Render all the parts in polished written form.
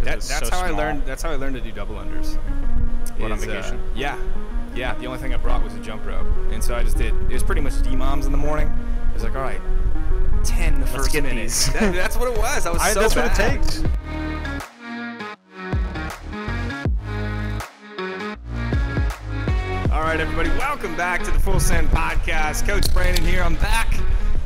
That's how I learned. That's how I learned to do double unders. What, on vacation? Yeah. The only thing I brought was a jump rope, and so I just did. It was pretty much DMOMs in the morning. I was like, all right, 10 the first minute. That's what it was. I was so that's bad. what it takes. All right, everybody, welcome back to the Full Send Podcast. Coach Brandon here. I'm back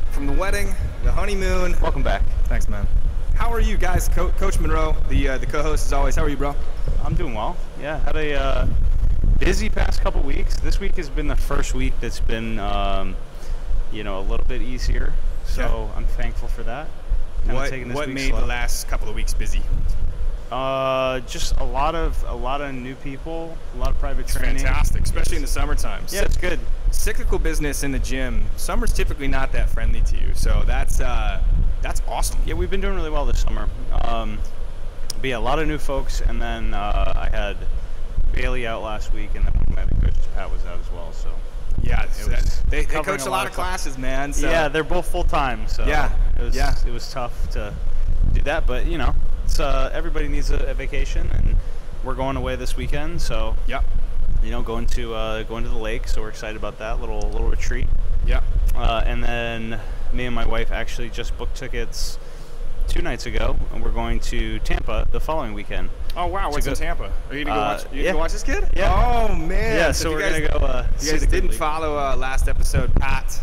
from the wedding, the honeymoon. Welcome back. Thanks, man. How are you guys? Coach Monroe, the co-host as always. How are you, bro? I'm doing well. Yeah, had a busy past couple weeks. This week has been the first week that's been, a little bit easier. So I'm thankful for that. What made the last couple of weeks busy? Just a lot of new people, a lot of private training. Fantastic, especially in the summertime. Yeah, it's good. Cyclical business in the gym. Summer's typically not that friendly to you, so that's awesome. Yeah, we've been doing really well this summer. But yeah, a lot of new folks, and then I had Bailey out last week, and then one of my other coaches, Pat, was out as well. So yeah, they coach a lot of classes, man. So. Yeah, they're both full time. So it was tough to do that, but it's everybody needs a vacation, and we're going away this weekend. So going to the lake. So we're excited about that little retreat. Yeah. And then me and my wife actually just booked tickets 2 nights ago, and we're going to Tampa the following weekend. Oh wow, what's in Tampa? Are you gonna go watch this kid? Yeah. Oh man. Yeah. So we're gonna go. You guys didn't follow last episode. Pat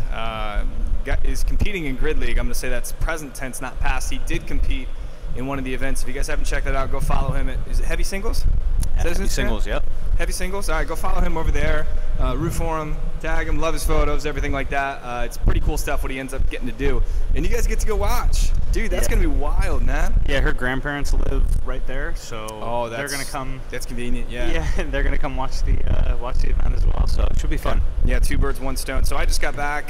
is competing in Grid League. I'm gonna say that's present tense, not past. He did compete in one of the events. If you guys haven't checked that out, go follow him. Is it Heavy Singles? Heavy Singles, yep. Heavy Singles. All right, go follow him over there. Root for him, tag him, love his photos, everything like that. It's pretty cool stuff what he ends up getting to do. And you guys get to go watch. Dude, that's going to be wild, man. Yeah, her grandparents live right there, so they're going to come. That's convenient, yeah. Yeah, and they're going to come watch the event as well, so it should be fun. Yeah, 2 birds, 1 stone. So I just got back.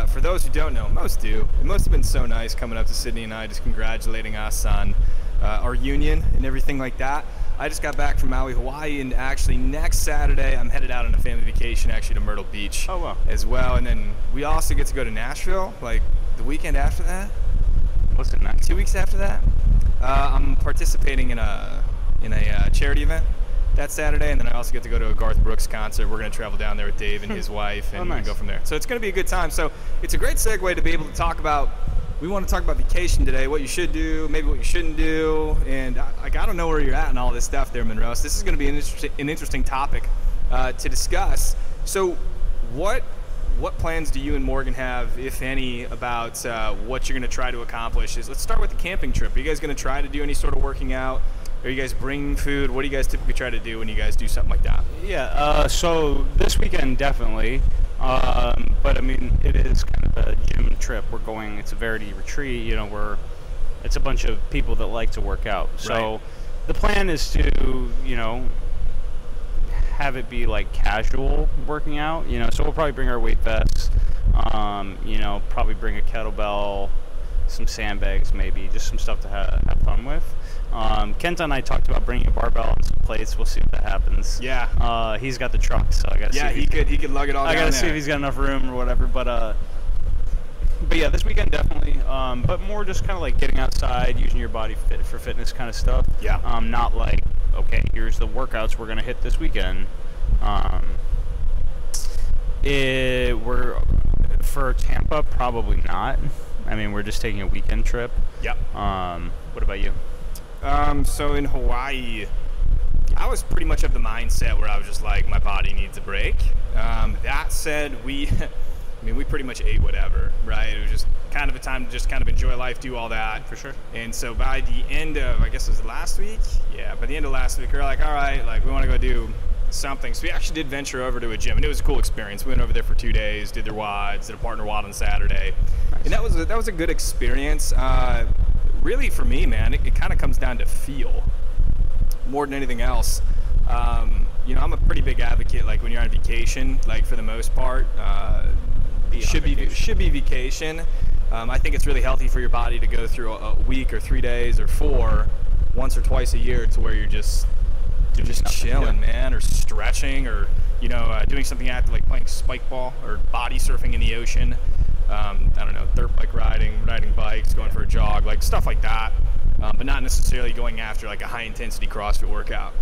For those who don't know, most do. It must have been so nice coming up to Sydney and I just congratulating us on our union and everything like that. I just got back from Maui, Hawaii, and actually next Saturday I'm headed out on a family vacation actually to Myrtle Beach as well. And then we also get to go to Nashville like the weekend after that. What's it next? 2 weeks after that. I'm participating in a charity event that Saturday, and then I also get to go to a Garth Brooks concert. We're going to travel down there with Dave and his wife and go from there. So it's going to be a good time. So it's a great segue to be able to talk about. We want to talk about vacation today, what you should do, maybe what you shouldn't do, and I don't know where you're at and all this stuff there, Monroe. So this is going to be an interesting topic to discuss. So what plans do you and Morgan have, if any, about what you're going to try to accomplish? Let's start with the camping trip. Are you guys going to try to do any sort of working out? Are you guys bringing food? What do you guys typically try to do when you guys do something like that? Yeah, so this weekend definitely. But I mean, it is kind of a gym trip. We're going. It's a Verity retreat. It's a bunch of people that like to work out. So the plan is to, have it be like casual working out. So we'll probably bring our weight vests. Probably bring a kettlebell, some sandbags, maybe just some stuff to have fun with. Kenta and I talked about bringing a barbell and some plates. We'll see if that happens. Yeah. He's got the truck, so I got to see. Yeah, he could lug it all down there. I got to see if he's got enough room or whatever. But yeah, this weekend definitely. But more just kind of like getting outside, using your body for fitness kind of stuff. Yeah. Not like, okay, here's the workouts we're gonna hit this weekend. We're for Tampa, probably not. I mean, we're just taking a weekend trip. Yep. What about you? So in Hawaii, I was pretty much of the mindset where I was just like, my body needs a break. That said, we pretty much ate whatever, right? It was just kind of a time to just kind of enjoy life, do all that. For sure. And so by the end of, I guess it was last week? Yeah, by the end of last week, we were like, all right, like we want to go do something. So we actually did venture over to a gym, and it was a cool experience. We went over there for 2 days, did their WODs, did a partner WOD on Saturday. Nice. And that was a good experience. Really for me, man, it kind of comes down to feel more than anything else. I'm a pretty big advocate, like when you're on vacation, like for the most part, should be vacation. I think it's really healthy for your body to go through a week or 3 days or 4 once or twice a year to where you're just chilling, man, or stretching, or doing something active like playing spike ball or body surfing in the ocean. I don't know, dirt bike riding bikes, going for a jog, like stuff like that. but not necessarily going after like a high intensity CrossFit workout.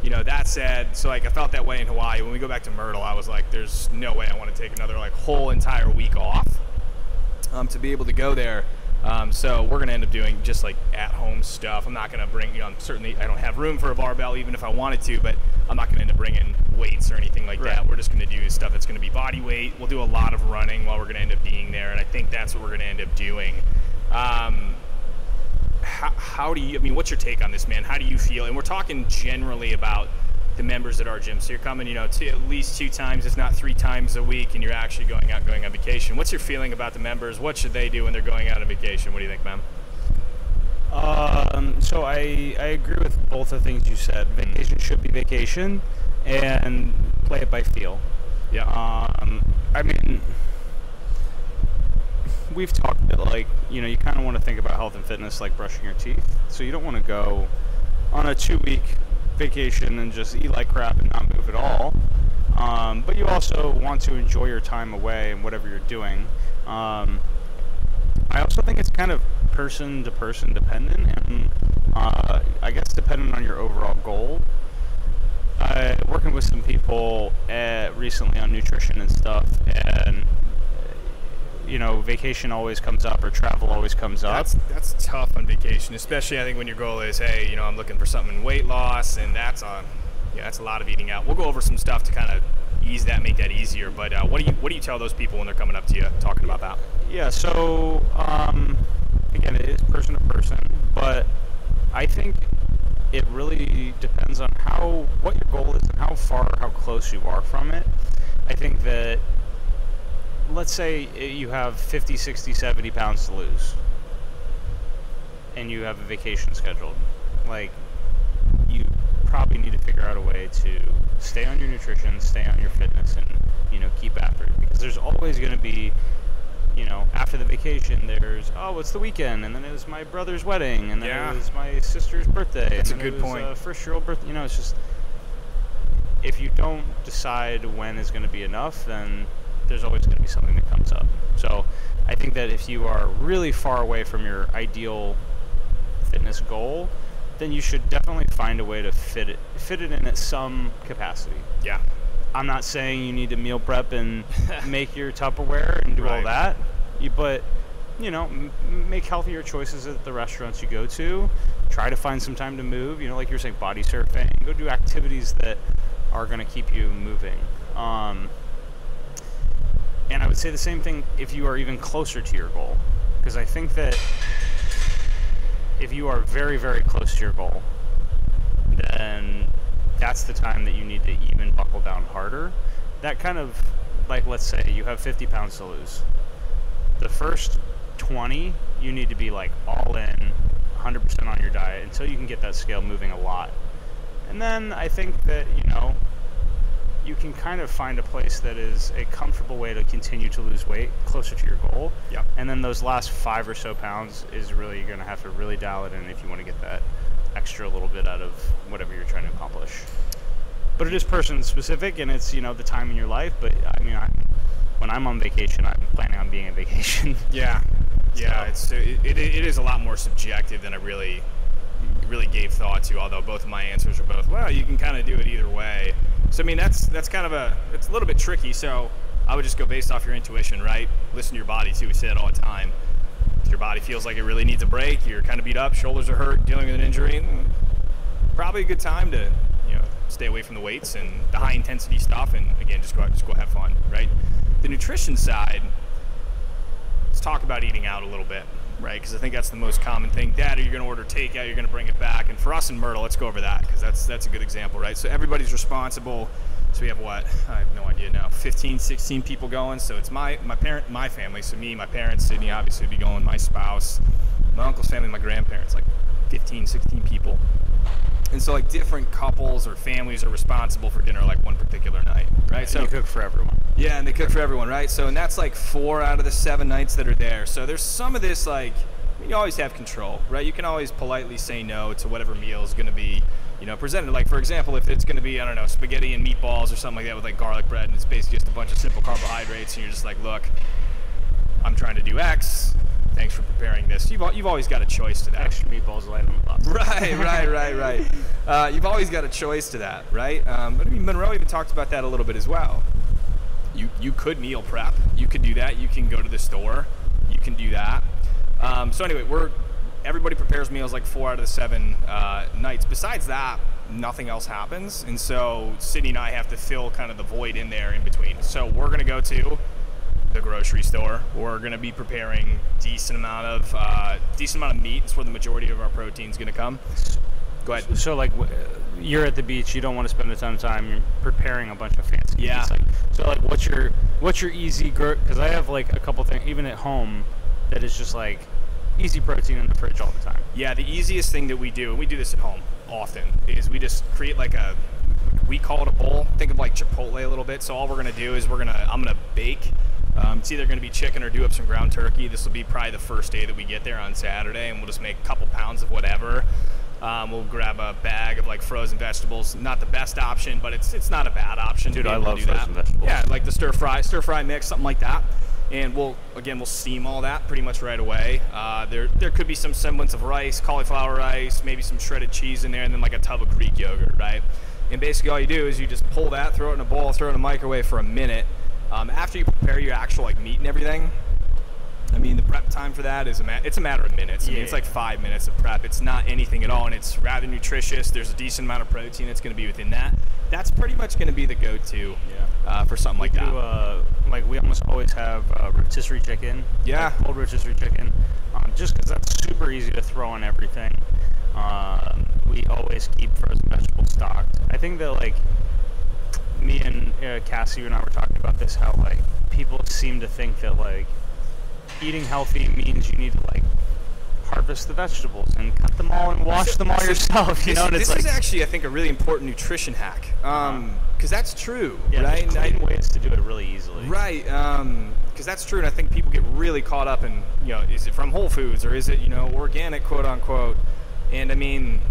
That said, so like I felt that way in Hawaii. When we go back to Myrtle, I was like, there's no way I want to take another like whole entire week off to be able to go there. So we're going to end up doing just like at-home stuff. I'm not going to bring, certainly I don't have room for a barbell even if I wanted to, but I'm not going to end up bringing weights or anything like that. We're just going to do stuff that's going to be body weight. We'll do a lot of running while we're going to end up being there, and I think that's what we're going to end up doing. How do you, what's your take on this, man? How do you feel? And we're talking generally about the members at our gym. So you're coming, to at least 2 times, if not 3 times a week, and you're actually going on vacation. What's your feeling about the members? What should they do when they're going out on vacation? What do you think, man? So I agree with both the things you said. Vacation should be vacation, and play it by feel. Yeah. We've talked a bit, like, you kind of want to think about health and fitness like brushing your teeth. So you don't want to go on a 2-week vacation and just eat like crap and not move at all. But you also want to enjoy your time away and whatever you're doing. I also think it's kind of person to person dependent, and I guess dependent on your overall goal. Working with some people recently on nutrition and stuff, and vacation always comes up, or travel always comes up. That's tough on vacation, especially I think when your goal is, hey, I'm looking for something in weight loss, and that's a lot of eating out. We'll go over some stuff to kind of ease that, make that easier. But what do you tell those people when they're coming up to you talking about that? Yeah. So again, it is person to person, but I think it really depends on what your goal is and how far or how close you are from it. I think that, let's say you have 50, 60, 70 pounds to lose, and you have a vacation scheduled. Like, you probably need to figure out a way to stay on your nutrition, stay on your fitness, and, keep after it. Because there's always going to be, after the vacation, there's, it's the weekend, and then it was my brother's wedding, and then it was my sister's birthday. That's and a good point. First-year-old birthday. It's just, if you don't decide when is going to be enough, then there's always going to be something that comes up. So I think that if you are really far away from your ideal fitness goal, then you should definitely find a way to fit it in at some capacity. Yeah. I'm not saying you need to meal prep and make your Tupperware and do all that, but make healthier choices at the restaurants you go to. Try to find some time to move, like you were saying, body surfing. Go do activities that are going to keep you moving. And I would say the same thing if you are even closer to your goal, because I think that if you are very, very close to your goal, then that's the time that you need to even buckle down harder. That kind of, like, let's say you have 50 pounds to lose. The first 20, you need to be like all in, 100% on your diet until you can get that scale moving a lot. And then I think that, you can kind of find a place that is a comfortable way to continue to lose weight closer to your goal. Yep. And then those last 5 or so pounds is really, you're going to have to really dial it in if you want to get that extra little bit out of whatever you're trying to accomplish. But it is person specific, and it's, the time in your life. But when I'm on vacation, I'm planning on being on vacation. Yeah. It is a lot more subjective than I really gave thought to, although both of my answers are both, well, you can kind of do it either way. So that's kind of it's a little bit tricky. So I would just go based off your intuition, right? Listen to your body too. We say it all the time. If your body feels like it really needs a break, you're kind of beat up, shoulders are hurt, dealing with an injury, probably a good time to stay away from the weights and the high intensity stuff, and again, just go have fun, right? The nutrition side, let's talk about eating out a little bit, right? Because I think that's the most common thing. Dad, you're going to order takeout, you're going to bring it back. And for us in Myrtle, let's go over that, because that's a good example, right? So everybody's responsible. So we have what? I have no idea now. 15, 16 people going. So it's my family. So me, my parents, Sydney obviously would be going, my spouse, my uncle's family, my grandparents, like 15, 16 people. And so like different couples or families are responsible for dinner like one particular night, right? So you cook for everyone. Yeah, and they cook for everyone, right? So, and that's like 4 out of the 7 nights that are there. So there's some of this, like, you always have control, right? You can always politely say no to whatever meal is going to be, presented. Like, for example, if it's going to be, I don't know, spaghetti and meatballs or something like that with like garlic bread, and it's basically just a bunch of simple carbohydrates, and you're just like, look, I'm trying to do X. thanks for preparing this. You've always got a choice to that. Extra meatballs light on the box. Right. You've always got a choice to that, right? But I mean, Monroe even talked about that a little bit as well. You could meal prep. You could do that. You can go to the store. You can do that. So anyway, everybody prepares meals like 4 out of the 7 nights. Besides that, nothing else happens. And so Sydney and I have to fill kind of the void in there in between. So we're going to go to the grocery store. We're going to be preparing decent amount of meat. It's where the majority of our protein is going to come. Go ahead. So like you're at the beach, you don't want to spend a ton of time. You're preparing a bunch of fancy meats. So like what's your easy? Because I have like a couple things even at home that is just like easy protein in the fridge all the time. Yeah, the easiest thing that we do, and we do this at home often, is we just create like we call it a bowl. Think of like Chipotle a little bit. So all we're gonna do is I'm gonna bake. It's either gonna be chicken or do up some ground turkey. This will be probably the first day that we get there on Saturday, and we'll just make a couple pounds of whatever. We'll grab a bag of like frozen vegetables. Not the best option, but it's not a bad option. Dude, I love frozen vegetables. Yeah, like the stir fry mix, something like that. And we'll steam all that pretty much right away. There could be some semblance of rice, cauliflower rice, maybe some shredded cheese in there, and then like a tub of Greek yogurt, right? And basically all you do is you just pull that, throw it in a bowl, throw it in a microwave for a minute. After you prepare your actual like meat and everything, I mean, the prep time for that is it's a matter of minutes. I mean, it's like 5 minutes of prep. It's not anything at all, and it's rather nutritious. There's a decent amount of protein that's going to be within that. That's pretty much going to be the go-to for something like that. Like we almost always have rotisserie chicken. Yeah. Like cold rotisserie chicken. Just because that's super easy to throw on everything. We always keep frozen vegetables stocked. I think that like me and Cassie and I were talking about this, how like people seem to think that like eating healthy means you need to like harvest the vegetables and cut them all and wash them all yourself. You know, and this is actually, I think, a really important nutrition hack. Because that's true, right? There's clean ways to do it really easily. Right. Because that's true, and I think people get really caught up in, is it from Whole Foods or is it, organic, quote unquote? And I mean,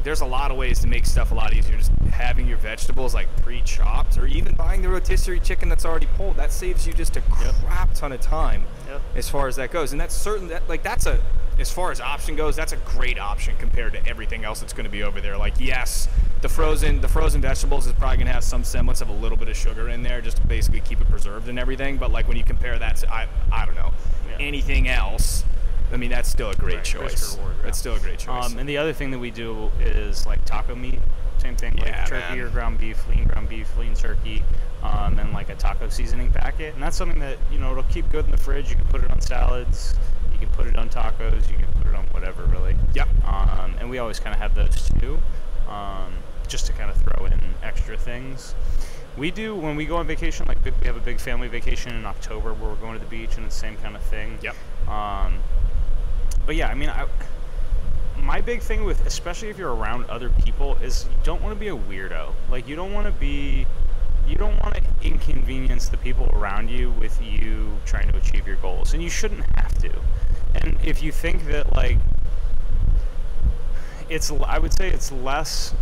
there's a lot of ways to make stuff a lot easier. Just having your vegetables like pre-chopped, or even buying the rotisserie chicken that's already pulled. That saves you just a crap ton of time as far as that goes. And that's as far as option goes, that's a great option compared to everything else that's going to be over there. Like, yes, the frozen vegetables is probably going to have some semblance of a little bit of sugar in there just to basically keep it preserved and everything. But like when you compare that to, I don't know, anything else, I mean, that's still a great choice. That's still a great choice. And the other thing that we do is like taco meat. Same thing, like turkey or ground beef, lean turkey, and like a taco seasoning packet. And that's something that, it'll keep good in the fridge. You can put it on salads. You can put it on tacos. You can put it on whatever, really. Yep. And we always kind of have those too, just to kind of throw in extra things. We do, when we go on vacation, like we have a big family vacation in October where we're going to the beach, and it's the same kind of thing. Yep. But yeah, I mean, my big thing with, especially if you're around other people, is you don't want to be a weirdo. Like, you don't want to inconvenience the people around you with you trying to achieve your goals, and you shouldn't have to. And if you think that, like, I would say it's less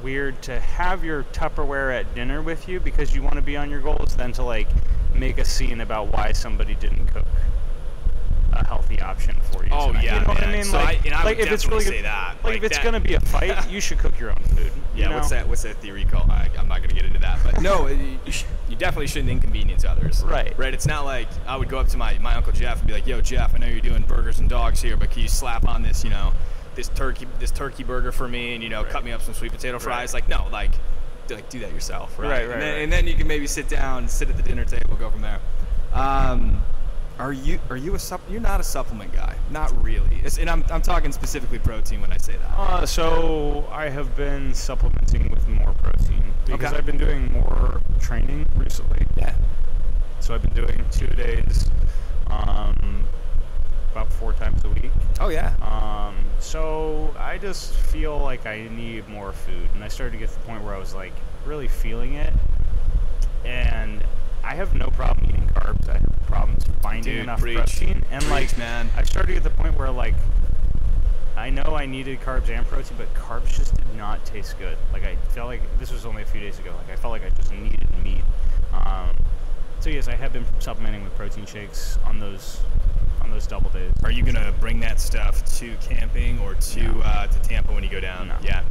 weird to have your Tupperware at dinner with you because you want to be on your goals than to, like, make a scene about why somebody didn't cook a healthy option for you. Oh, tonight. yeah, You know what I man. mean? So like, I would if it's really say that. Like if it's going to be a fight, you should cook your own food. Yeah, you know? what's that theory called? I'm not going to get into that. But no, you definitely shouldn't inconvenience others. Right. Right? It's not like I would go up to my Uncle Jeff and be like, yo, Jeff, I know you're doing burgers and dogs here, but can you slap on this, this turkey burger for me and, cut me up some sweet potato fries? Like, no, like do that yourself, right? And then you can maybe sit down, sit at the dinner table, go from there. You're not a supplement guy? Not really. And I'm talking specifically protein when I say that. So I have been supplementing with more protein because I've been doing more training recently. Yeah. So I've been doing 2 days, about 4 times a week. Oh yeah. So I just feel like I need more food, and I started to get to the point where I was like really feeling it, and I have no problem eating carbs. I have problems finding enough protein. And man. I started to get to the point where like I know I needed carbs and protein, but carbs just did not taste good. Like I felt like this was only a few days ago. Like I felt like I just needed meat. So yes, I have been supplementing with protein shakes on those on those double days. Are you gonna bring that stuff to camping or to Tampa when you go down? No. Yeah.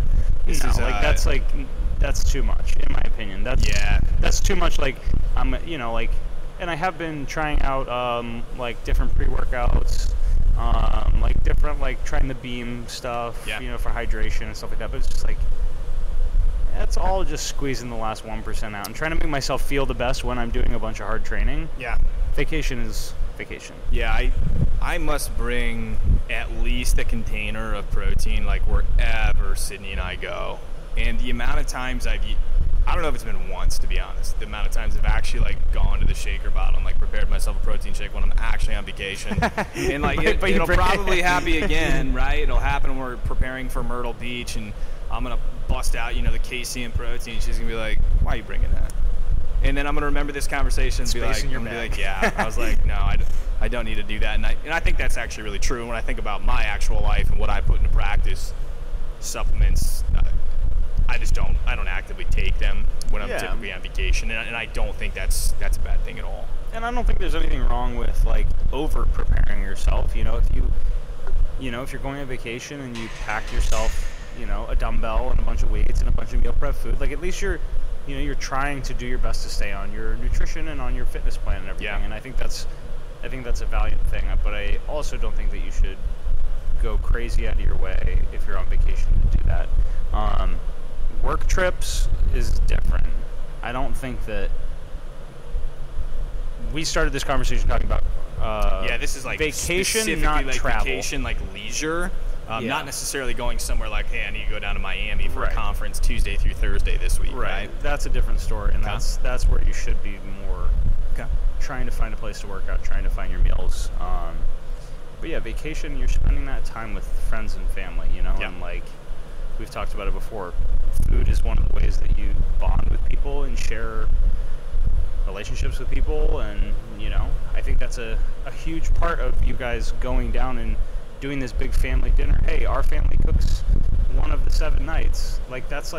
That's too much in my opinion. That's too much. Like and I have been trying out like different pre-workouts, like different trying the beam stuff, for hydration and stuff like that. But it's just like that's all just squeezing the last 1% out and trying to make myself feel the best when I'm doing a bunch of hard training. Yeah. Vacation is vacation. Yeah, I must bring at least a container of protein like wherever Sydney and I go. And the amount of times I don't know if it's been once, to be honest, the amount of times I've actually gone to the shaker bottle and prepared myself a protein shake when I'm actually on vacation. And it'll probably happen again, right? It'll happen when we're preparing for Myrtle Beach and I'm going to bust out, the casein protein. She's going to be like, why are you bringing that? And then I'm going to remember this conversation and be like, yeah. I was like, no, I don't need to do that. And I think that's actually really true. When I think about my actual life and what I put into practice, supplements, I don't actively take them when I'm typically on vacation. And I don't think that's a bad thing at all. And I don't think there's anything wrong with over preparing yourself. If you're going on vacation and you pack yourself, a dumbbell and a bunch of weights and a bunch of meal prep food, at least you're trying to do your best to stay on your nutrition and on your fitness plan and everything. Yeah. And I think that's a valiant thing. But I also don't think that you should go crazy out of your way if you're on vacation to do that. Work trips is different. I don't think that we started this conversation talking about this is vacation, not travel. Vacation, leisure. Not necessarily going somewhere hey, I need to go down to Miami for a conference Tuesday through Thursday this week. Right. That's a different story, and that's where you should be more trying to find a place to work out, trying to find your meals. But yeah, vacation, you're spending that time with friends and family, and we've talked about it before. Food is one of the ways that you bond with people and share relationships with people, and I think that's a huge part of you guys going down and doing this big family dinner. Hey, our family cooks one of the 7 nights. That's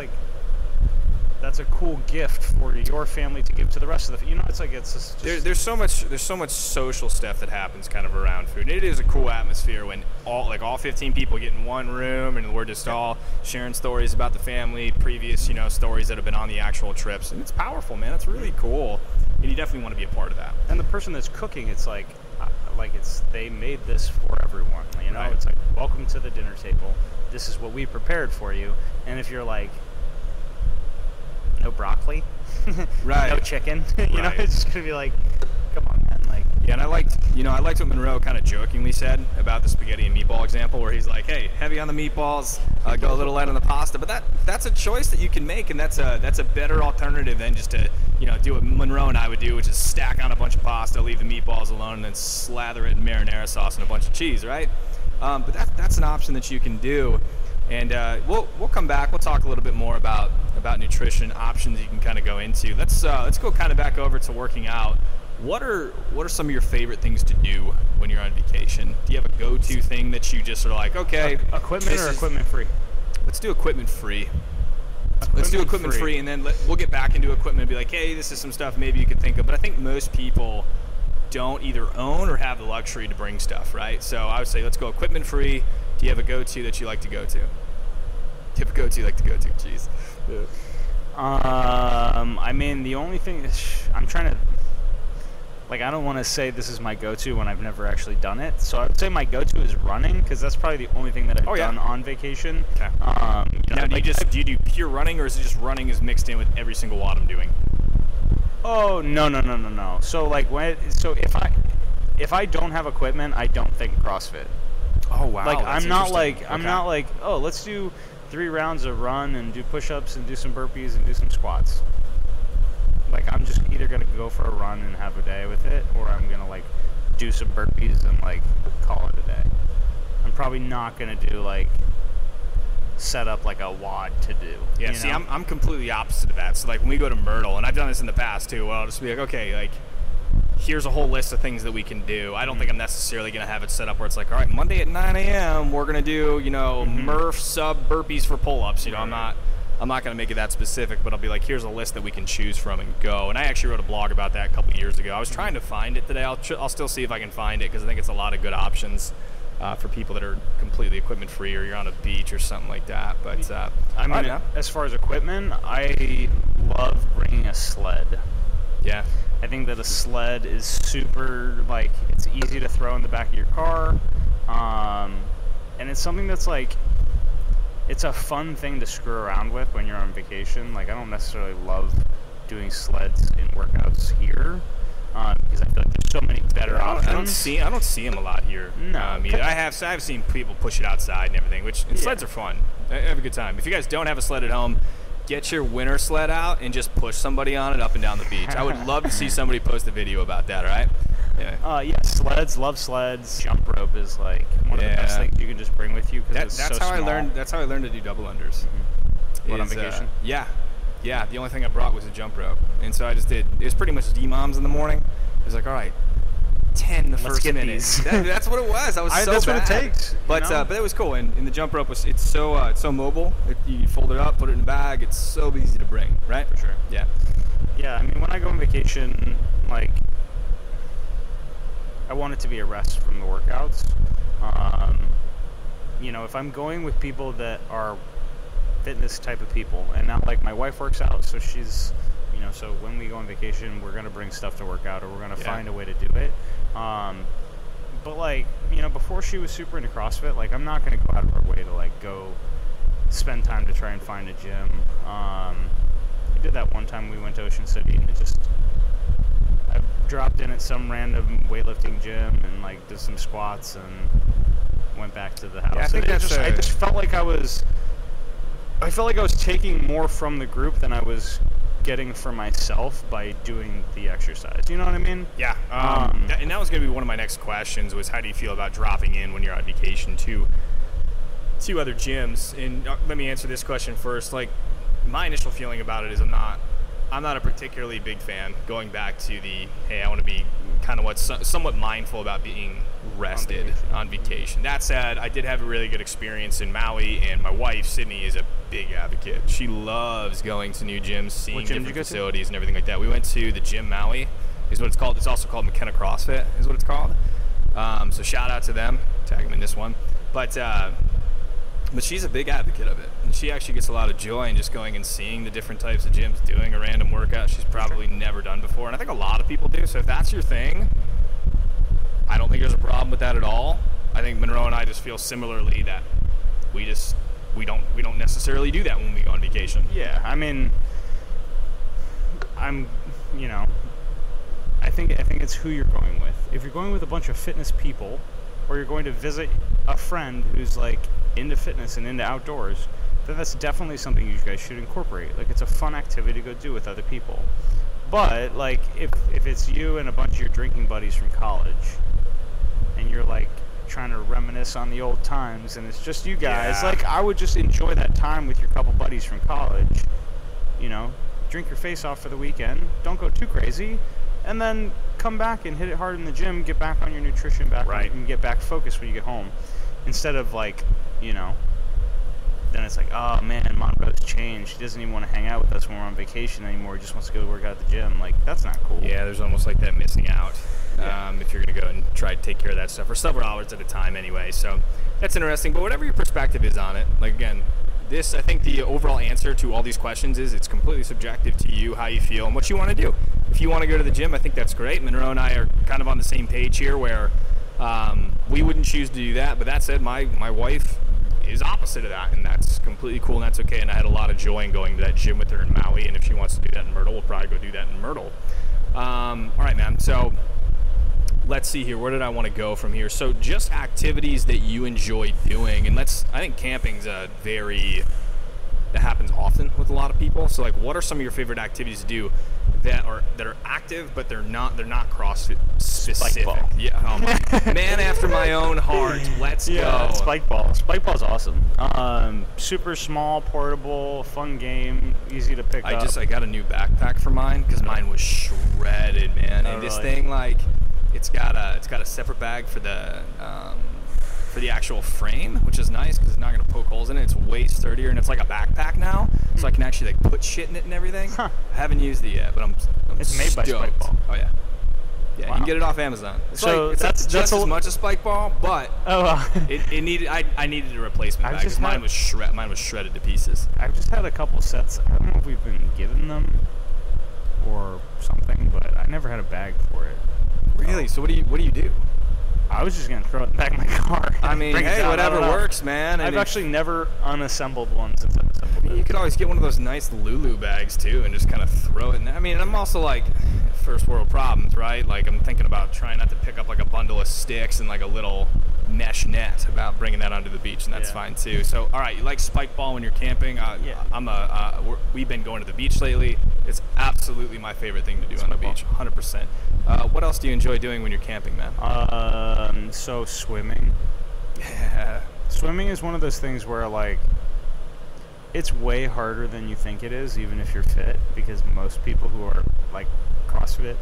a cool gift for your family to give to the rest of the. It's just there's so much social stuff that happens kind of around food. It is a cool atmosphere when all 15 people get in one room and we're just all sharing stories about the family, previous stories that have been on the actual trips, and it's powerful, man. It's really cool, and you definitely want to be a part of that. And the person that's cooking, it's they made this for everyone. Right. It's welcome to the dinner table. This is what we prepared for you, and if you're no broccoli, right? No chicken. It's just gonna be come on, man. Yeah, and I liked what Monroe kind of jokingly said about the spaghetti and meatball example, where he's like, "Hey, heavy on the meatballs, go a little light on the pasta." But that's a choice that you can make, and that's a better alternative than just to do what Monroe and I would do, which is stack on a bunch of pasta, leave the meatballs alone, and then slather it in marinara sauce and a bunch of cheese, right? But that's an option that you can do. And we'll come back. We'll talk a little bit more about nutrition options you can kind of go into. Let's go kind of back over to working out. What are some of your favorite things to do when you're on vacation? Do you have a go-to thing that you just are okay? Equipment or equipment free? Let's do equipment free. Let's do equipment free, and then we'll get back into equipment and be like, hey, this is some stuff maybe you could think of. But I think most people don't either own or have the luxury to bring stuff, right? So I would say let's go equipment free. Do you have a go-to that you like to go to? Do you have a go-to you like to go to? Jeez. Yeah. I mean, the only thing I'm trying to, I don't want to say this is my go-to when I've never actually done it. So I would say my go-to is running, because that's probably the only thing that I've done on vacation. Okay. Now, do you do pure running, or is it just running is mixed in with every single WOD I'm doing? Oh, no. So if I don't have equipment, I don't think CrossFit. Oh wow. I'm not oh, let's do 3 rounds of run and do push-ups and do some burpees and do some squats. I'm just either gonna go for a run and have a day with it, or I'm gonna do some burpees and call it a day. I'm probably not gonna do set up a WOD to do. Yeah, see, I'm completely opposite of that. So when we go to Myrtle, and I've done this in the past too, I'll just be okay, here's a whole list of things that we can do. I don't think I'm necessarily going to have it set up where it's all right, Monday at 9 a.m. we're going to do, Murph sub burpees for pull-ups. I'm I'm not going to make it that specific, but I'll be like, here's a list that we can choose from and go. And I actually wrote a blog about that a couple years ago. I was trying to find it today. I'll still see if I can find it, because I think it's a lot of good options for people that are completely equipment free, or you're on a beach or something like that. But I mean, as far as equipment, I love bringing a sled. Yeah. I think that a sled is super, like, it's easy to throw in the back of your car. And it's something that's like, it's a fun thing to screw around with when you're on vacation. Like, I don't necessarily love doing sleds in workouts here, because I feel like there's so many better options. I don't see them a lot here. No. I've seen people push it outside and everything, and sleds are fun. I have a good time. If you guys don't have a sled at home, get your winter sled out and just push somebody on it up and down the beach. I would love to see somebody post a video about that, all right? Yeah. Sleds, love sleds. Jump rope is like one of the best things you can just bring with you, because it's so small. That's how I learned to do double unders. What, on vacation? Yeah. The only thing I brought was a jump rope, and so I just did. It was pretty much D-moms in the morning. It was like, all right, 10 the first minute. That's what it was. I was so that's bad. What it takes. But it was cool, and the jump rope it's so mobile. You fold it up, put it in a bag. It's so easy to bring, right? For sure. Yeah. Yeah. I mean, when I go on vacation, like, I want it to be a rest from the workouts. If I'm going with people that are fitness type of people, and not like my wife works out, so she's, so when we go on vacation, we're going to bring stuff to work out, or we're going to find a way to do it. But like, before she was super into CrossFit, like, I'm not going to go out of our way to like go spend time to try and find a gym. We did that one time we went to Ocean City, and I dropped in at some random weightlifting gym and like did some squats and went back to the house. Yeah, I just felt like I was taking more from the group than I was getting for myself by doing the exercise. You know what I mean? Yeah. And that was going to be one of my next questions, was how do you feel about dropping in when you're on vacation to other gyms? And let me answer this question first. Like, my initial feeling about it is I'm not a particularly big fan going back to I want to be kind of somewhat mindful about being rested on vacation. That said, I did have a really good experience in Maui, and my wife, Sydney, is a big advocate. She loves going to new gyms, seeing different facilities and everything like that. We went to the Gym Maui, is what it's called. It's also called McKenna CrossFit, is what it's called. So shout out to them. Tag them in this one. But she's a big advocate of it, and she actually gets a lot of joy in just going and seeing the different types of gyms, doing a random workout she's probably never done before, and I think a lot of people do. So if that's your thing, I don't think there's a problem with that at all. I think Monroe and I just feel similarly that we don't necessarily do that when we go on vacation. Yeah, I mean, I think it's who you're going with. If you're going with a bunch of fitness people, or you're going to visit a friend who's like into fitness and into outdoors, then that's definitely something you guys should incorporate. Like, it's a fun activity to go do with other people. But like, if it's you and a bunch of your drinking buddies from college, and you're like trying to reminisce on the old times, and it's just you guys, like, I would just enjoy that time with your couple buddies from college. Drink your face off for the weekend, don't go too crazy, and then come back and hit it hard in the gym, get back on your nutrition, and get back focused when you get home. Instead of like, then it's like, oh man, Monroe's changed. He doesn't even want to hang out with us when we're on vacation anymore. He just wants to go work out at the gym. Like, that's not cool. Yeah, there's almost like that missing out if you're going to go and try to take care of that stuff for several hours at a time anyway. So that's interesting. But whatever your perspective is on it, like, again, I think the overall answer to all these questions is it's completely subjective to you, how you feel, and what you want to do. If you want to go to the gym, I think that's great. Monroe and I are kind of on the same page here, where we wouldn't choose to do that. But that said, my wife is opposite of that, and that's completely cool, and that's okay. And I had a lot of joy in going to that gym with her in Maui, and if she wants to do that in Myrtle, we'll probably go do that in Myrtle. All right, man. So let's see here. Where did I want to go from here? So just activities that you enjoy doing, and I think camping's that happens often with a lot of people. So like, what are some of your favorite activities to do that are active, but they're not CrossFit specific? Spike ball. Yeah, oh my man after my own heart. Let's go. Spike ball. Spike ball's awesome. Super small, portable, fun game, easy to pick up. I got a new backpack for mine because mine was shredded, man. And this thing, like, it's got a separate bag for for the actual frame, which is nice because it's not going to poke holes in it. It's way sturdier, and it's like a backpack now, so I can actually like put shit in it and everything. I haven't used it yet, but I'm It's made by stoked. Spikeball. Oh yeah. Yeah, Wow. you can get it off Amazon. So it's that's just a as much as Spikeball, but Oh, it needed. I needed a replacement I've bag because just mine had- was shredded to pieces. I've just had a couple sets. I don't know if we've been given them or something, but I never had a bag for it. Really? So what do you do? I was just gonna throw it in the back of my car. I mean, Bring it hey, down. I whatever don't know. works, man. And I've if- actually never unassembled one since I've assembled it. You could always get one of those nice Lulu bags too, and just kind of throw it in there. I mean, I'm also like, first world problems, right? Like, I'm thinking about trying not to pick up like a bundle of sticks and like a little mesh net about bringing that onto the beach, and that's Yeah. fine too. So, all right, you like spike ball when you're camping? Yeah. We've been going to the beach lately. It's absolutely my favorite thing to do on the beach, 100%. What else do you enjoy doing when you're camping, man? So swimming. Yeah. Swimming is one of those things where like it's way harder than you think it is, even if you're fit, because most people who are like CrossFit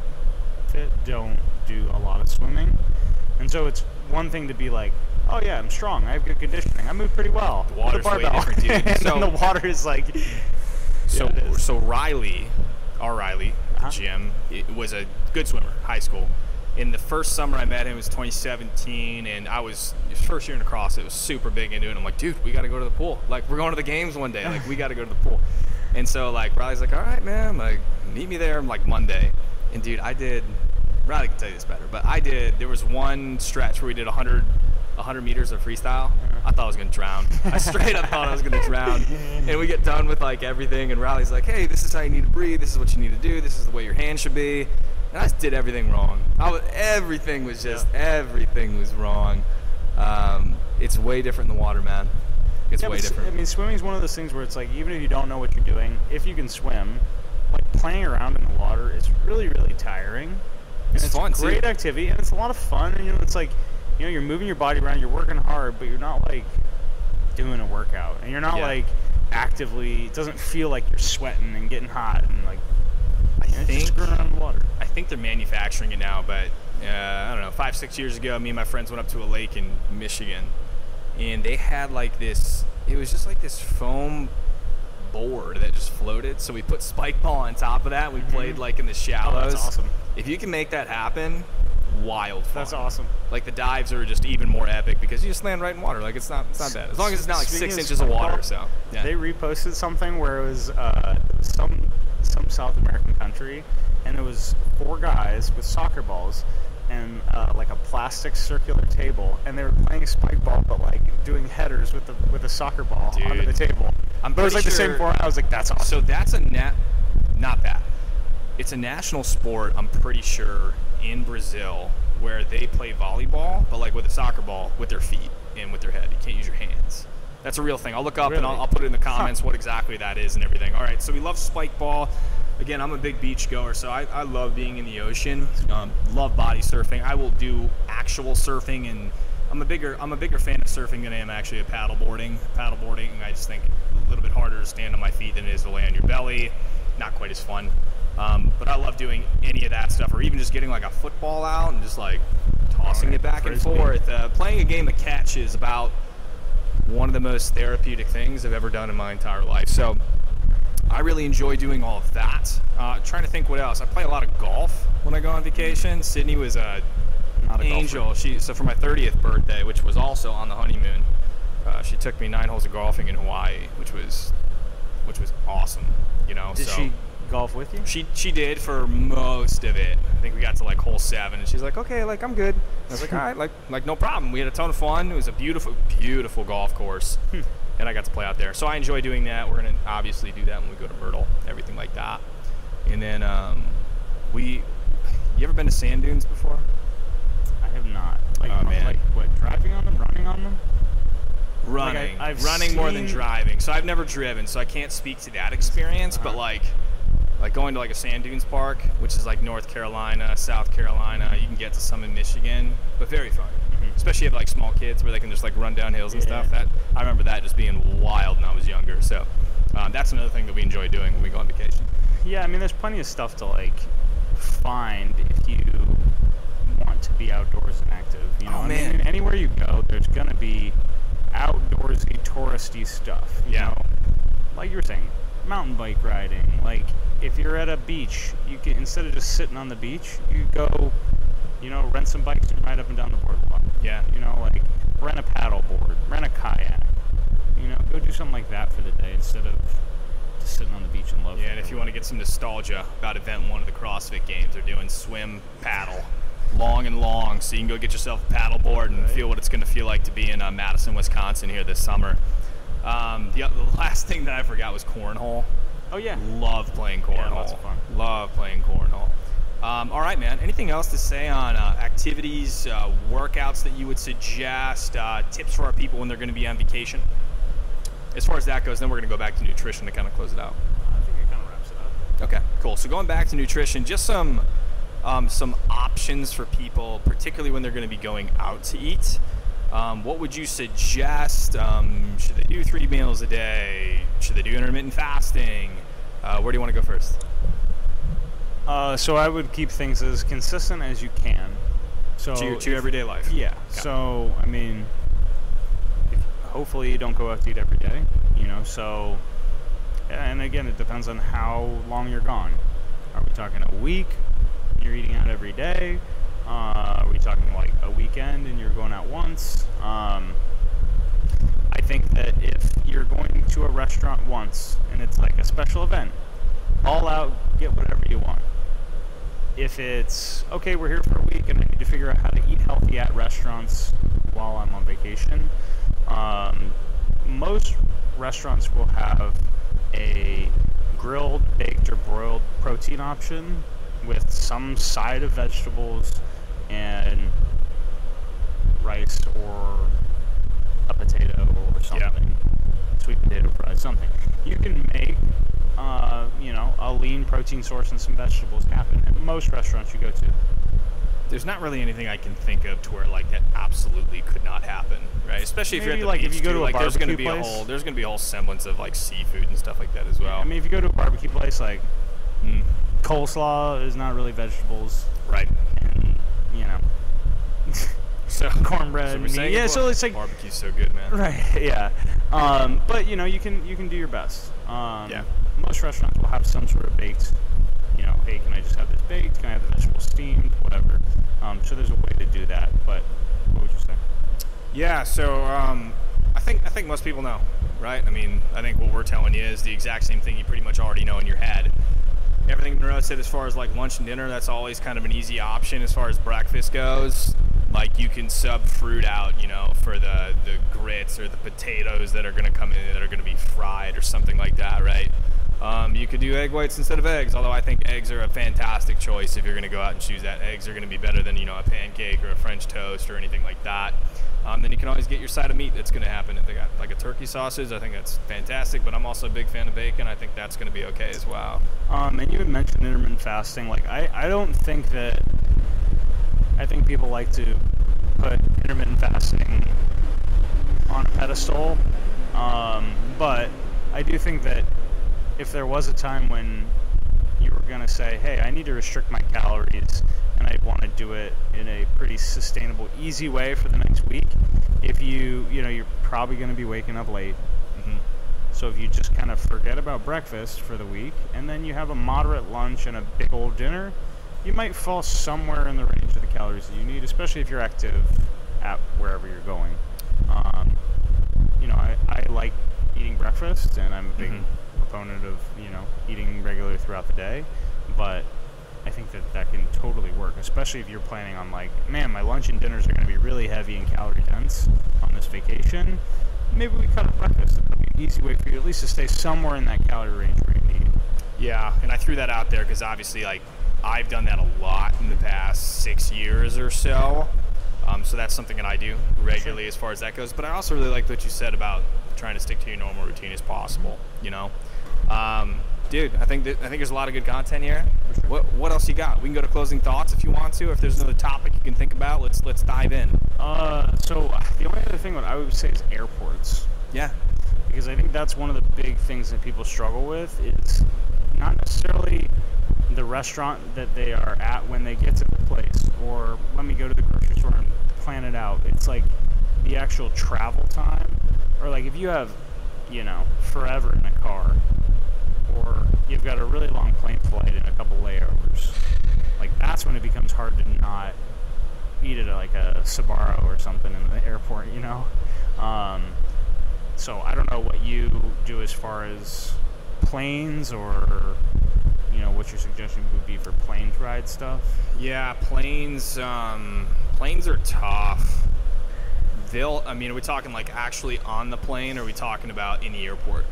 fit don't do a lot of swimming. And so it's one thing to be like, oh yeah, I'm strong, I have good conditioning, I move pretty well. The water's with a way barbell. different, dude. And So- then the water is like So, yeah, it is. so Riley, our Riley, at Uh-huh. the gym, was a good swimmer, high school. In the first summer I met him, it was 2017, and I was first year in the CrossFit. It was super big into it. I'm like, dude, we got to go to the pool. Like, we're going to the games one day. Like, we got to go to the pool. And so, like, Riley's like, all right, man. Like, meet me there, like, Monday. And, dude, Riley can tell you this better, but there was one stretch where we did 100 meters of freestyle. I thought I was going to drown. I straight up thought I was going to drown. And we get done with, like, everything, and Riley's like, hey, this is how you need to breathe. This is what you need to do. This is the way your hands should be. And I just did everything wrong. Everything was wrong. It's way different in the water, man. It's way different. I mean, swimming is one of those things where it's like, even if you don't know what you're doing, if you can swim, like playing around in the water is really, really tiring. And It's fun, a great too. activity, and it's a lot of fun. And it's like, you're moving your body around, you're working hard, but you're not like doing a workout, and you're not Yeah. like actively. It doesn't feel like you're sweating and getting hot and like. Just screwing around in the water. I think they're manufacturing it now, but I don't know, 5-6 years ago, me and my friends went up to a lake in Michigan, and they had like this, it was just like this foam board that just floated, so we put spike ball on top of that. We played like in the shallows. That's awesome. If you can make that happen, wild fun. That's awesome. Like, the dives are just even more epic because you just land right in water. Like, it's not bad. As long as it's not like Speaking 6 of inches of spike water, ball, so. Yeah. They reposted something where it was some South American country, and it was 4 guys with soccer balls and like a plastic circular table, and they were playing spike ball, but like doing headers with a soccer ball onto the table. I'm But it was like pretty the same sure- format. I was like, that's awesome. So that's not that. It's a national sport, I'm pretty sure, in Brazil, where they play volleyball, but like with a soccer ball with their feet and with their head. You can't use your hands. That's a real thing. I'll look up and Really? I'll put it in the comments what exactly that is and everything. All right, so we love spike ball. Again, I'm a big beach goer, so I love being in the ocean. Love body surfing. I will do actual surfing, and I'm a bigger fan of surfing than I am actually of paddleboarding. Paddleboarding, I just think a little bit harder to stand on my feet than it is to lay on your belly. Not quite as fun. But I love doing any of that stuff, or even just getting like a football out and just like tossing it back and Frisbee. forth. Playing a game of catch is about one of the most therapeutic things I've ever done in my entire life. So I really enjoy doing all of that. Trying to think what else. I play a lot of golf when I go on vacation. Sydney was a Not a angel. golfer. So for my 30th birthday, which was also on the honeymoon, she took me 9 holes of golfing in Hawaii, which was awesome. Did she golf with you? She did for most of it. I think we got to like hole 7, and she's like, okay, like I'm good. I was like, all right, like no problem. We had a ton of fun. It was a beautiful, beautiful golf course, and I got to play out there. So I enjoy doing that. We're gonna obviously do that when we go to Myrtle, everything like that. And then you ever been to sand dunes before? I have not. Like, Oh, man. Like what? Driving on them? Running on them? Running. Like, I've running more than seen- driving. So I've never driven, so I can't speak to that experience. But like going to like a sand dunes park, which is like North Carolina, South Carolina. You can get to some in Michigan, but very fun. Especially if you have like small kids where they can just like run down hills and Yeah. stuff. That I remember that just being wild when I was younger. So that's another thing that we enjoy doing when we go on vacation. Yeah, I mean, there's plenty of stuff to like find if you want want to be outdoors and active. You know, Oh, I man. mean, anywhere you go, there's gonna be outdoorsy, touristy stuff. You know, like you were saying, mountain bike riding. Like if you're at a beach, you can, instead of just sitting on the beach, you go, you know, rent some bikes and ride up and down the boardwalk. Yeah. You know, like rent a paddle board, rent a kayak. You know, go do something like that for the day instead of just sitting on the beach and love. Yeah, and if you want to get some nostalgia about event 1 of the CrossFit Games, they're doing swim, paddle, long and long, so you can go get yourself a paddle board and feel what it's going to feel like to be in Madison, Wisconsin here this summer. The last thing that I forgot was cornhole. Oh yeah. Love playing cornhole. Yeah, lots of fun. Love playing cornhole. All right, man. Anything else to say on activities, workouts that you would suggest, tips for our people when they're going to be on vacation? As far as that goes, then we're going to go back to nutrition to kind of close it out. I think it kind of wraps it up. Okay, cool. So going back to nutrition, just some options for people, particularly when they're going to be going out to eat. What would you suggest? Should they do 3 meals a day? Should they do intermittent fasting? Where do you want to go first? So I would keep things as consistent as you can. So To your everyday life. Yeah. Okay. So I mean, hopefully you don't go out to eat every day. You know. So, and again, it depends on how long you're gone. Are we talking a week? You're eating out every day. Are we talking like a weekend and you're going out once? I think that if you're going to a restaurant once and it's like a special event, all out, get whatever you want. If it's, okay, we're here for a week and I need to figure out how to eat healthy at restaurants while I'm on vacation, most restaurants will have a grilled, baked, or broiled protein option with some side of vegetables and rice or a potato or something. Sweet potato fries, something. You can make, you know, a lean protein source and some vegetables happen at most restaurants you go to. There's not really anything I can think of to where like that absolutely could not happen, right? Especially if you're at the like beach, if you go too, to a like there's going to be barbecue there's going to be a whole semblance of like seafood and stuff like that as well. I mean, if you go to a barbecue place, like coleslaw is not really vegetables, right? And you know, So cornbread, so we're meat. saying Yeah, so it's like barbecue's so good, man. right, yeah. But you know, you can do your best. Yeah. Most restaurants will have some sort of baked. You know, hey, can I just have this baked? Can I have the vegetables steamed? Whatever. So there's a way to do that. But what would you say? Yeah, so I think most people know, right? I mean, I think what we're telling you is the exact same thing you pretty much already know in your head. Everything Monroe said as far as like lunch and dinner, that's always kind of an easy option. As far as breakfast goes, like you can sub fruit out, you know, for the grits or the potatoes that are going to come in that are going to be fried or something like that, right? You could do egg whites instead of eggs, although I think eggs are a fantastic choice if you're going to go out and choose that. Eggs are going to be better than, you know, a pancake or a French toast or anything like that. Then you can always get your side of meat that's going to happen. If they got like a turkey sausage, I think that's fantastic, but I'm also a big fan of bacon. I think that's going to be okay as well. And you had mentioned intermittent fasting. Like, I don't think that, I think people like to put intermittent fasting on a pedestal, but I do think that if there was a time when you were going to say, hey, I need to restrict my calories and I want to do it in a pretty sustainable, easy way for the next week, if you know, you're probably going to be waking up late. So if you just kind of forget about breakfast for the week and then you have a moderate lunch and a big old dinner, you might fall somewhere in the range of the calories that you need, especially if you're active at wherever you're going. You know, I like eating breakfast and I'm a big proponent of, you know, eating regularly throughout the day, but I think that can totally work, especially if you're planning on like, man, my lunch and dinners are going to be really heavy and calorie dense on this vacation. Maybe we cut out breakfast. It'll be an easy way for you at least to stay somewhere in that calorie range where you need. Yeah, and I threw that out there because obviously, like, I've done that a lot in the past 6 years or so. So that's something that I do regularly as far as that goes. But I also really like what you said about trying to stick to your normal routine as possible. You know, dude, I think there's a lot of good content here. What else you got? We can go to closing thoughts if you want to. If there's another topic you can think about, let's dive in. So the only other thing that I would say is airports. Yeah. Because I think that's one of the big things that people struggle with is not necessarily the restaurant that they are at when they get to the place, or let me go to the grocery store and plan it out. It's like the actual travel time, or like if you have, forever in a car, or you've got a really long plane flight and a couple layovers, like that's when it becomes hard to not eat at like a Sbarro or something in the airport, So I don't know what you do as far as planes, or what your suggestion would be for plane ride stuff. Yeah, planes are tough. Are we talking like actually on the plane, or are we talking about in the airport?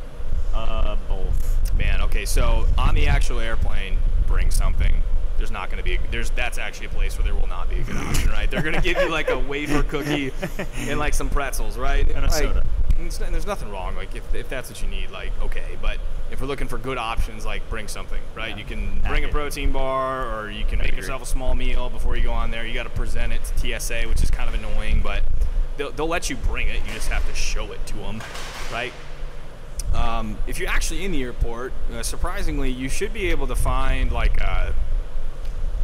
Both. Man, okay, so on the actual airplane, bring something. There's not going to be that's actually a place where there will not be a good option, right? They're going to give you like a wafer cookie and like some pretzels, right? And a soda. And there's nothing wrong, like if that's what you need, like okay. But if we're looking for good options, like bring something, right? Yeah. You can bring a protein bar, or you can make yourself a small meal before you go on there. You got to present it to TSA, which is kind of annoying, but they'll let you bring it. You just have to show it to them, right? If you're actually in the airport, surprisingly, you should be able to find like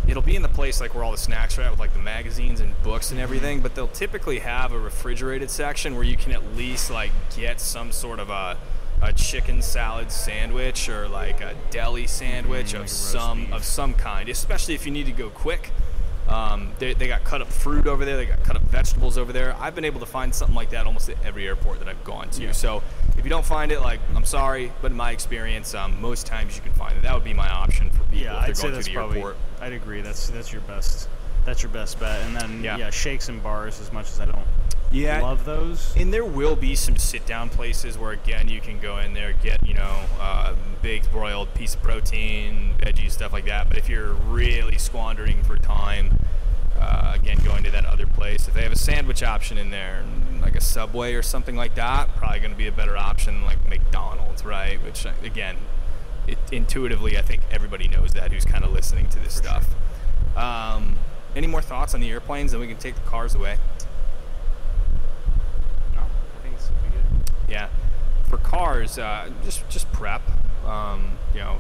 it'll be in the place like where all the snacks are at, with like the magazines and books and everything, but they'll typically have a refrigerated section where you can at least like get some sort of a chicken salad sandwich, or like a deli sandwich of some kind, especially if you need to go quick. They got cut up fruit over there, they got cut up vegetables over there. I've been able to find something like that almost at every airport that I've gone to. Yeah. So if you don't find it, like, I'm sorry, but in my experience, most times you can find it. That would be my option for people if they're going to the airport. I'd agree. That's your best bet. And then shakes and bars, as much as I don't love those. And there will be some sit-down places where, again, you can go in there, get, baked, broiled piece of protein, veggies, stuff like that. But if you're really squandering for time, again, going to that other place, if they have a sandwich option in there, like a Subway or something like that, probably going to be a better option than like McDonald's, right? Which, again, intuitively, I think everybody knows that who's kind of listening to this stuff. Sure. Any more thoughts on the airplanes? Then we can take the cars away. No, I think it's pretty good. Yeah. For cars, just prep.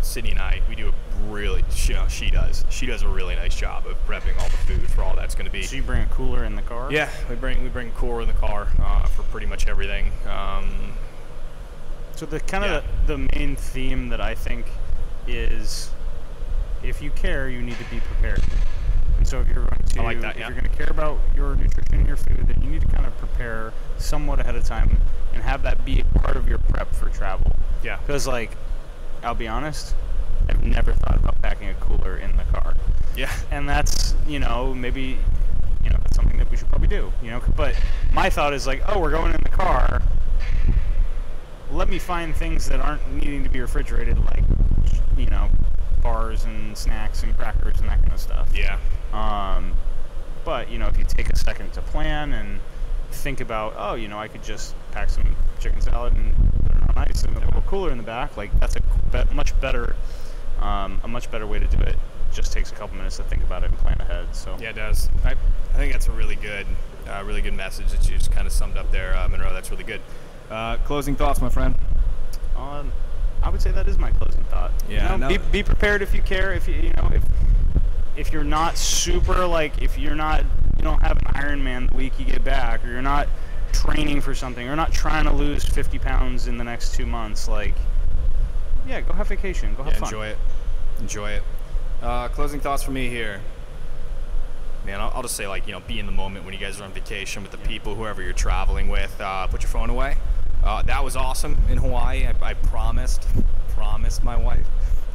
Sydney and I, we do a really, she does a really nice job of prepping all the food for all that's going to be. So you bring a cooler in the car? Yeah, we bring a cooler in the car for pretty much everything. So the main theme that I think is, if you care, you need to be prepared. And so if you're going to, if you're going to care about your nutrition and your food, then you need to kind of prepare somewhat ahead of time and have that be a part of your prep for travel. Yeah. Because, I'll be honest, I've never thought about packing a cooler in the car. Yeah. And that's, maybe, that's something that we should probably do, But my thought is we're going in the car. Let me find things that aren't needing to be refrigerated, like, bars and snacks and crackers and that kind of stuff. Yeah. But, if you take a second to plan and think about, I could just pack some chicken salad and put it on ice and a little cooler in the back, that's a much better way to do it. Just takes a couple minutes to think about it and plan ahead. So yeah, it does. I think that's a really good message that you just kind of summed up there, Monroe. That's really good. Closing thoughts, my friend. I would say that is my closing thought. Yeah. Be prepared if you care. If you're not super, if you don't have an Ironman the week you get back, or you're not training for something, or not trying to lose 50 pounds in the next 2 months, go have vacation, go have fun. Enjoy it. Closing thoughts for me here. Man, I'll just say, be in the moment when you guys are on vacation with the people, whoever you're traveling with. Put your phone away. That was awesome in Hawaii. I promised my wife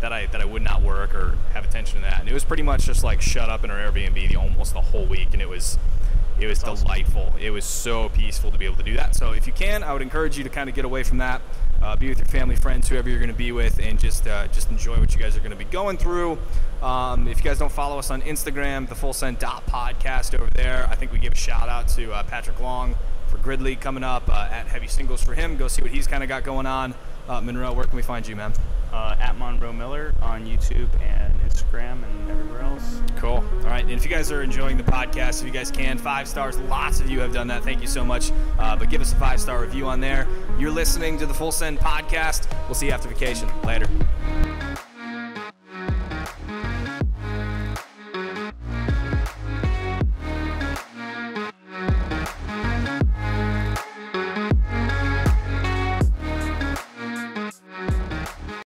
that I would not work or have attention to that. And it was pretty much just shut up in our Airbnb almost the whole week, and it was delightful. Awesome. It was so peaceful to be able to do that. So if you can, I would encourage you to kind of get away from that, be with your family, friends, whoever you're going to be with, and just enjoy what you guys are going to be going through. If you guys don't follow us on Instagram, the fullsend.podcast over there, I think we give a shout out to Patrick Long for Grid League coming up, at Heavy Singles for him. Go see what he's kind of got going on. Monroe, where can we find you, man? At Monroe Miller on YouTube and Instagram and everywhere else. Cool. All right. And if you guys are enjoying the podcast, if you guys can, 5 stars. Lots of you have done that. Thank you so much. But give us a 5-star review on there. You're listening to the Full Send podcast. We'll see you after vacation. Later.